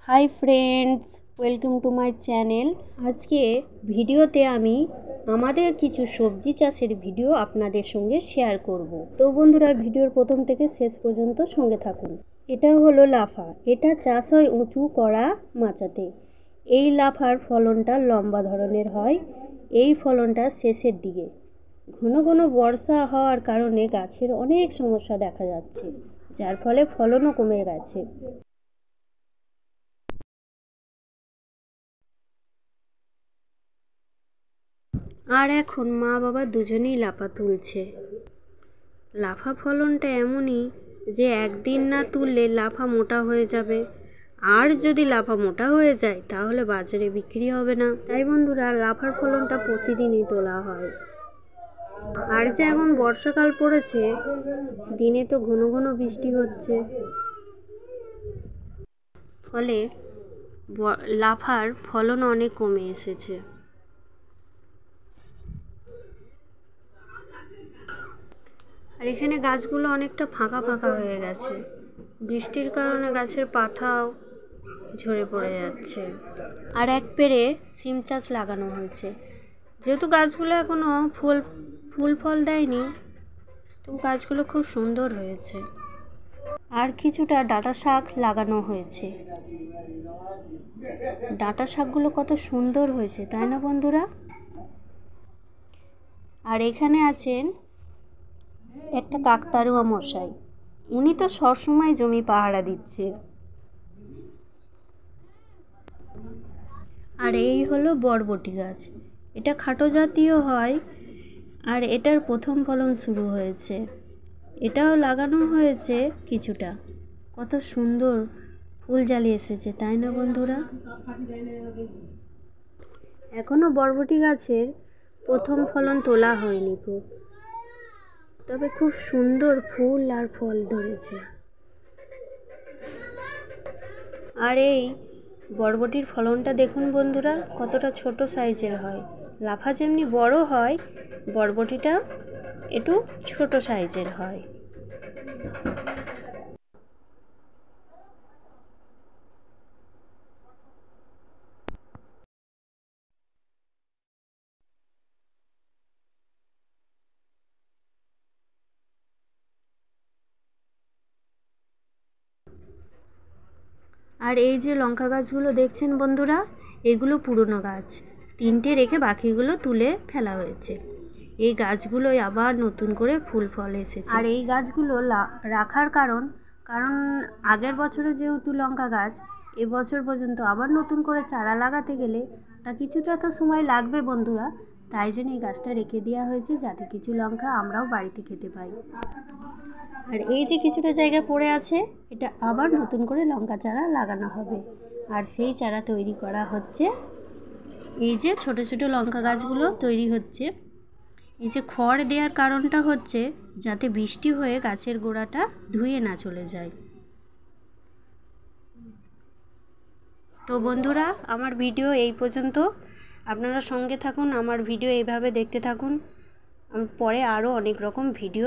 Hi friends, welcome to my channel. আজকে ভিডিওতে আমি আমাদের কিছু সবজি চাষের ভিডিও আপনাদের সঙ্গে শেয়ার করব। তো বন্ধুরা, ভিডিওর প্রথম থেকে শেষ পর্যন্ত সঙ্গে থাকুন। এটা হলো লাফা। এটা চাষ হয় উঁচু করা মাচাতে। এই লাফার ফলনটা লম্বা ধরনের হয়। এই ফলনটা শেষের দিকে। ঘন ঘন বর্ষা হওয়ার কারণে গাছের অনেক সমস্যা দেখা যাচ্ছে, যার ফলে ফলনও কমে গেছে। আর এখন মা বাবা দুজনেই লাফা তুলছে। লাফা ফলনটা এমনই যে একদিন না তুললে লাফা মোটা হয়ে যাবে, আর যদি লাফা মোটা হয়ে যায় তাহলে বাজারে বিক্রি হবে না। তাই বন্ধুরা, লাফার ফলনটা প্রতিদিনই তোলা হয়। আর যে এখন বর্ষাকাল পড়েছে, দিনে তো ঘন ঘন বৃষ্টি হচ্ছে, ফলে লাফার ফলন অনেক কমে এসেছে। আর এখানে গাছগুলো অনেকটা ফাঁকা ফাঁকা হয়ে গেছে। বৃষ্টির কারণে গাছের পাতাও ঝরে পড়ে যাচ্ছে। আর এক পেড়ে সিম চাষ লাগানো হয়েছে। যেহেতু গাছগুলো এখনও ফুল ফল দেয়নি, তো গাছগুলো খুব সুন্দর হয়েছে। আর কিছুটা ডাঁটা শাক লাগানো হয়েছে। ডাঁটা শাকগুলো কত সুন্দর হয়েছে, তাই না বন্ধুরা? আর এখানে আছেন একটা কাকতাড়ুয়া মশাই। উনি তো সবসময় জমি পাহারা দিচ্ছে। আর এই হলো বরবটি গাছ। এটা খাটো জাতীয় হয়, আর এটার প্রথম ফলন শুরু হয়েছে। এটাও লাগানো হয়েছে কিছুটা। কত সুন্দর ফুল জালি এসেছে, তাই না বন্ধুরা? এখনো বরবটি গাছের প্রথম ফলন তোলা হয়নি খুব, তবে খুব সুন্দর ফুল আর ফল ধরেছে। আর এই বরবটির ফলনটা দেখুন বন্ধুরা, কতটা ছোট সাইজের হয়। লাফা যেমনি বড় হয়, বরবটিটা একটু ছোট সাইজের হয়। আর এই যে লঙ্কা গাছগুলো দেখছেন বন্ধুরা, এগুলো পুরনো গাছ। 3টে রেখে বাকিগুলো তুলে ফেলা হয়েছে। এই গাছগুলোই আবার নতুন করে ফুল ফল এসেছে। আর এই গাছগুলো রাখার কারণ আগের বছরে যেহেতু লঙ্কা গাছ, এবছর পর্যন্ত আবার নতুন করে চারা লাগাতে গেলে তা কিছুটা তো সময় লাগবে বন্ধুরা। তাই জন্য এই গাছটা রেখে দেওয়া হয়েছে, যাতে কিছু লঙ্কা আমরাও বাড়িতে খেতে পাই। আর এই যে কিছুটা জায়গা পড়ে আছে, এটা আবার নতুন করে লঙ্কা চারা লাগানো হবে। আর সেই চারা তৈরি করা হচ্ছে। এই যে ছোট ছোট লঙ্কা গাছগুলো তৈরি হচ্ছে। এই যে খড় দেওয়ার কারণটা হচ্ছে যাতে বৃষ্টি হয়ে গাছের গোড়াটা ধুয়ে না চলে যায়। তো বন্ধুরা, আমার ভিডিও এই পর্যন্ত। আপনারা সঙ্গে থাকুন, আমার ভিডিও এইভাবে দেখতে থাকুন। পরে আরও অনেক রকম ভিডিও